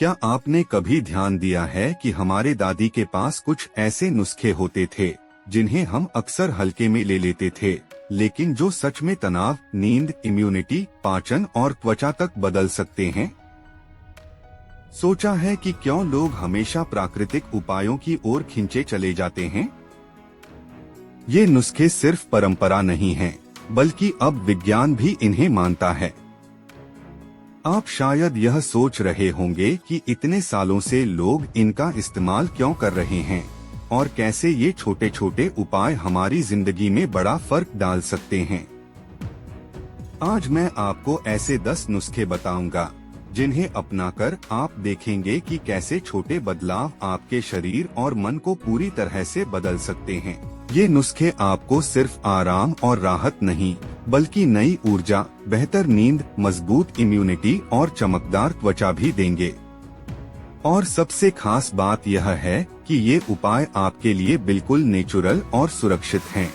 क्या आपने कभी ध्यान दिया है कि हमारे दादी के पास कुछ ऐसे नुस्खे होते थे जिन्हें हम अक्सर हल्के में ले लेते थे, लेकिन जो सच में तनाव, नींद, इम्यूनिटी, पाचन और त्वचा तक बदल सकते हैं? सोचा है कि क्यों लोग हमेशा प्राकृतिक उपायों की ओर खींचे चले जाते हैं? ये नुस्खे सिर्फ परंपरा नहीं हैं, बल्कि अब विज्ञान भी इन्हें मानता है। आप शायद यह सोच रहे होंगे कि इतने सालों से लोग इनका इस्तेमाल क्यों कर रहे हैं और कैसे ये छोटे छोटे उपाय हमारी जिंदगी में बड़ा फर्क डाल सकते हैं। आज मैं आपको ऐसे 10 नुस्खे बताऊंगा जिन्हें अपनाकर आप देखेंगे कि कैसे छोटे बदलाव आपके शरीर और मन को पूरी तरह से बदल सकते हैं। ये नुस्खे आपको सिर्फ आराम और राहत नहीं, बल्कि नई ऊर्जा, बेहतर नींद, मजबूत इम्यूनिटी और चमकदार त्वचा भी देंगे। और सबसे खास बात यह है कि ये उपाय आपके लिए बिल्कुल नेचुरल और सुरक्षित हैं।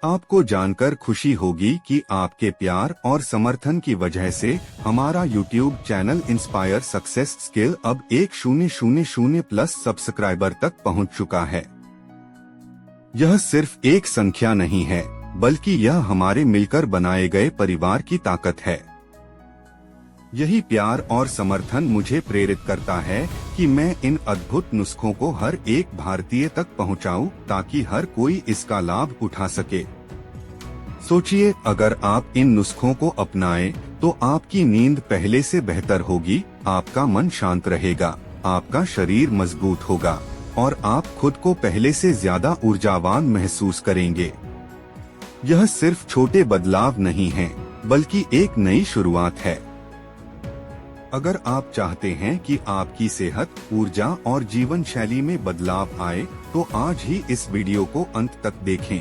आपको जानकर खुशी होगी कि आपके प्यार और समर्थन की वजह से हमारा YouTube channel inspire success skill अब 1,000+ सब्सक्राइबर तक पहुंच चुका है। यह सिर्फ एक संख्या नहीं है, बल्कि यह हमारे मिलकर बनाए गए परिवार की ताकत है। यही प्यार और समर्थन मुझे प्रेरित करता है कि मैं इन अद्भुत नुस्खों को हर एक भारतीय तक पहुंचाऊं, ताकि हर कोई इसका लाभ उठा सके। सोचिए, अगर आप इन नुस्खों को अपनाएं, तो आपकी नींद पहले से बेहतर होगी, आपका मन शांत रहेगा, आपका शरीर मजबूत होगा और आप खुद को पहले से ज्यादा ऊर्जावान महसूस करेंगे। यह सिर्फ छोटे बदलाव नहीं हैं, बल्कि एक नई शुरुआत है। अगर आप चाहते हैं कि आपकी सेहत, ऊर्जा और जीवन शैली में बदलाव आए, तो आज ही इस वीडियो को अंत तक देखें।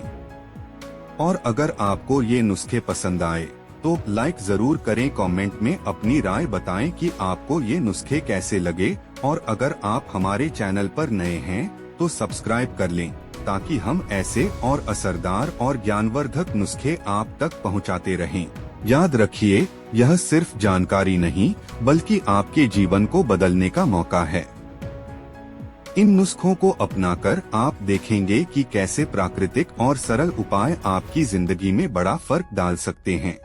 और अगर आपको ये नुस्खे पसंद आए, तो लाइक जरूर करें, कमेंट में अपनी राय बताएं कि आपको ये नुस्खे कैसे लगे। और अगर आप हमारे चैनल पर नए हैं, तो सब्सक्राइब कर लें, ताकि हम ऐसे और असरदार और ज्ञानवर्धक नुस्खे आप तक पहुंचाते रहें। याद रखिए, यह सिर्फ जानकारी नहीं, बल्कि आपके जीवन को बदलने का मौका है। इन नुस्खों को अपनाकर आप देखेंगे कि कैसे प्राकृतिक और सरल उपाय आपकी जिंदगी में बड़ा फर्क डाल सकते हैं।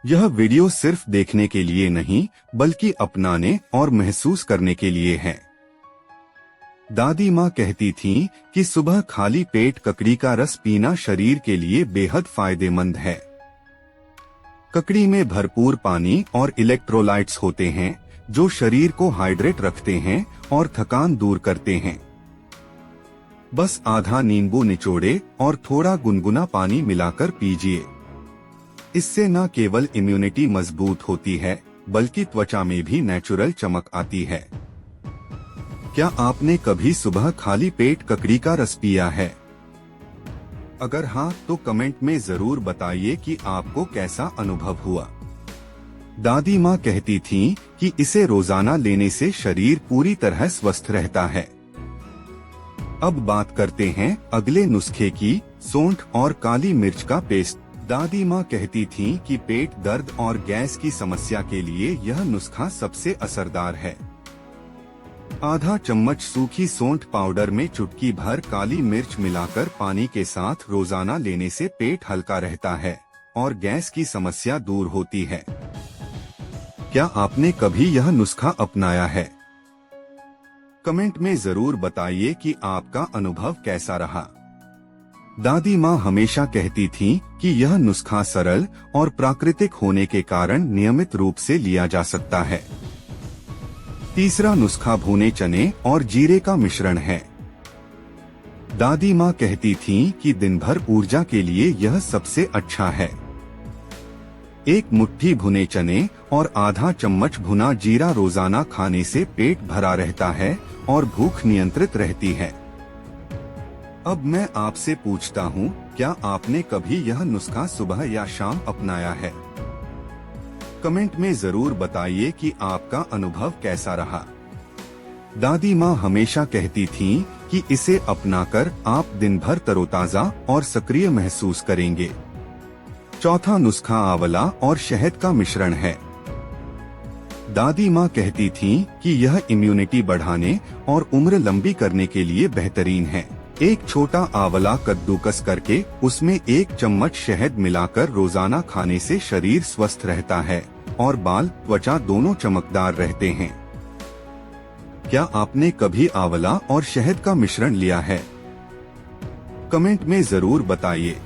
यह वीडियो सिर्फ देखने के लिए नहीं, बल्कि अपनाने और महसूस करने के लिए है। दादी माँ कहती थीं कि सुबह खाली पेट ककड़ी का रस पीना शरीर के लिए बेहद फायदेमंद है। ककड़ी में भरपूर पानी और इलेक्ट्रोलाइट्स होते हैं, जो शरीर को हाइड्रेट रखते हैं और थकान दूर करते हैं। बस आधा नींबू निचोड़े और थोड़ा गुनगुना पानी मिलाकर पीजिए। इससे न केवल इम्यूनिटी मजबूत होती है, बल्कि त्वचा में भी नेचुरल चमक आती है। क्या आपने कभी सुबह खाली पेट ककड़ी का रस पिया है? अगर हाँ, तो कमेंट में जरूर बताइए कि आपको कैसा अनुभव हुआ। दादी माँ कहती थीं कि इसे रोजाना लेने से शरीर पूरी तरह स्वस्थ रहता है। अब बात करते हैं अगले नुस्खे की, सौंठ और काली मिर्च का पेस्ट। दादी माँ कहती थीं कि पेट दर्द और गैस की समस्या के लिए यह नुस्खा सबसे असरदार है। आधा चम्मच सूखी सौंठ पाउडर में चुटकी भर काली मिर्च मिलाकर पानी के साथ रोजाना लेने से पेट हल्का रहता है और गैस की समस्या दूर होती है। क्या आपने कभी यह नुस्खा अपनाया है? कमेंट में जरूर बताइए कि आपका अनुभव कैसा रहा। दादी माँ हमेशा कहती थीं कि यह नुस्खा सरल और प्राकृतिक होने के कारण नियमित रूप से लिया जा सकता है। तीसरा नुस्खा भुने चने और जीरे का मिश्रण है। दादी माँ कहती थीं कि दिन भर ऊर्जा के लिए यह सबसे अच्छा है। एक मुट्ठी भुने चने और आधा चम्मच भुना जीरा रोजाना खाने से पेट भरा रहता है और भूख नियंत्रित रहती है। अब मैं आपसे पूछता हूँ, क्या आपने कभी यह नुस्खा सुबह या शाम अपनाया है? कमेंट में जरूर बताइए कि आपका अनुभव कैसा रहा। दादी माँ हमेशा कहती थीं कि इसे अपनाकर आप दिन भर तरोताजा और सक्रिय महसूस करेंगे। चौथा नुस्खा आंवला और शहद का मिश्रण है। दादी माँ कहती थीं कि यह इम्यूनिटी बढ़ाने और उम्र लंबी करने के लिए बेहतरीन है। एक छोटा आंवला कद्दूकस करके उसमें 1 चम्मच शहद मिलाकर रोजाना खाने से शरीर स्वस्थ रहता है और बाल त्वचा दोनों चमकदार रहते हैं। क्या आपने कभी आंवला और शहद का मिश्रण लिया है? कमेंट में जरूर बताइए।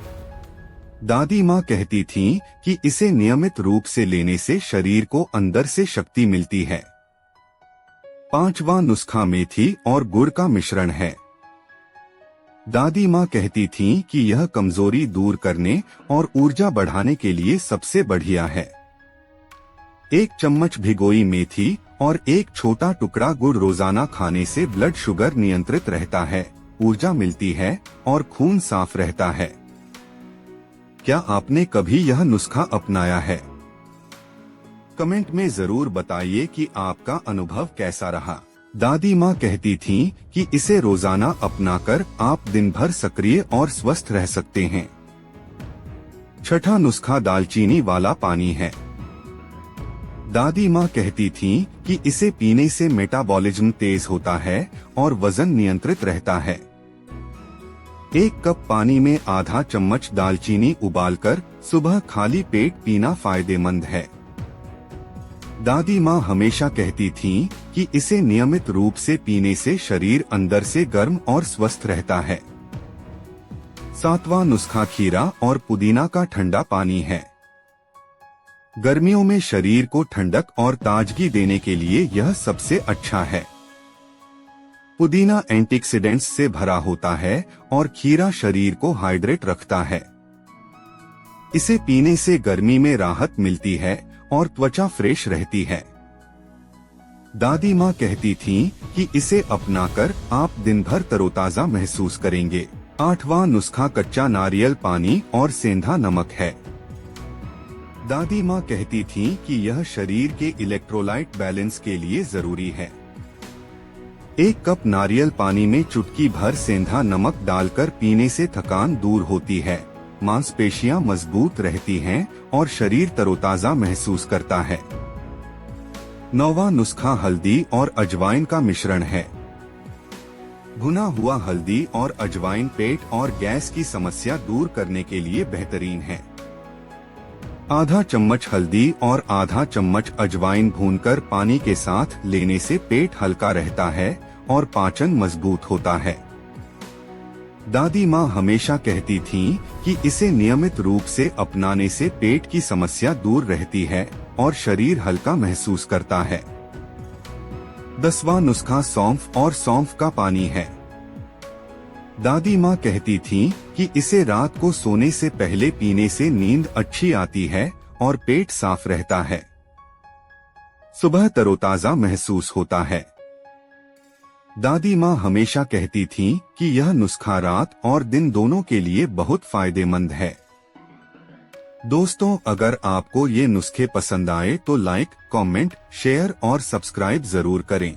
दादी माँ कहती थीं कि इसे नियमित रूप से लेने से शरीर को अंदर से शक्ति मिलती है। 5वां नुस्खा मेथी और गुड़ का मिश्रण है। दादी माँ कहती थीं कि यह कमजोरी दूर करने और ऊर्जा बढ़ाने के लिए सबसे बढ़िया है। 1 चम्मच भिगोई मेथी और 1 छोटा टुकड़ा गुड़ रोजाना खाने से ब्लड शुगर नियंत्रित रहता है, ऊर्जा मिलती है और खून साफ रहता है। क्या आपने कभी यह नुस्खा अपनाया है? कमेंट में जरूर बताइए कि आपका अनुभव कैसा रहा। दादी माँ कहती थीं कि इसे रोजाना अपनाकर आप दिन भर सक्रिय और स्वस्थ रह सकते हैं। 6ठा नुस्खा दालचीनी वाला पानी है। दादी माँ कहती थीं कि इसे पीने से मेटाबॉलिज्म तेज होता है और वजन नियंत्रित रहता है। 1 कप पानी में आधा चम्मच दालचीनी उबालकर सुबह खाली पेट पीना फायदेमंद है। दादी माँ हमेशा कहती थीं कि इसे नियमित रूप से पीने से शरीर अंदर से गर्म और स्वस्थ रहता है। 7वां नुस्खा खीरा और पुदीना का ठंडा पानी है। गर्मियों में शरीर को ठंडक और ताजगी देने के लिए यह सबसे अच्छा है। पुदीना एंटीऑक्सीडेंट्स से भरा होता है और खीरा शरीर को हाइड्रेट रखता है। इसे पीने से गर्मी में राहत मिलती है और त्वचा फ्रेश रहती है। दादी माँ कहती थीं कि इसे अपनाकर आप दिन भर तरोताजा महसूस करेंगे। 8वां नुस्खा कच्चा नारियल पानी और सेंधा नमक है। दादी माँ कहती थीं कि यह शरीर के इलेक्ट्रोलाइट बैलेंस के लिए जरूरी है। 1 कप नारियल पानी में चुटकी भर सेंधा नमक डालकर पीने से थकान दूर होती है, मांसपेशियां मजबूत रहती हैं और शरीर तरोताजा महसूस करता है। 9वां नुस्खा हल्दी और अजवाइन का मिश्रण है। भुना हुआ हल्दी और अजवाइन पेट और गैस की समस्या दूर करने के लिए बेहतरीन है। आधा चम्मच हल्दी और आधा चम्मच अजवाइन भूनकर पानी के साथ लेने से पेट हल्का रहता है और पाचन मजबूत होता है। दादी माँ हमेशा कहती थीं कि इसे नियमित रूप से अपनाने से पेट की समस्या दूर रहती है और शरीर हल्का महसूस करता है। 10वां नुस्खा सौंफ और सौंफ का पानी है। दादी माँ कहती थीं कि इसे रात को सोने से पहले पीने से नींद अच्छी आती है और पेट साफ रहता है। सुबह तरोताजा महसूस होता है। दादी माँ हमेशा कहती थीं कि यह नुस्खा रात और दिन दोनों के लिए बहुत फायदेमंद है। दोस्तों, अगर आपको ये नुस्खे पसंद आए तो लाइक, कमेंट, शेयर और सब्सक्राइब जरूर करें।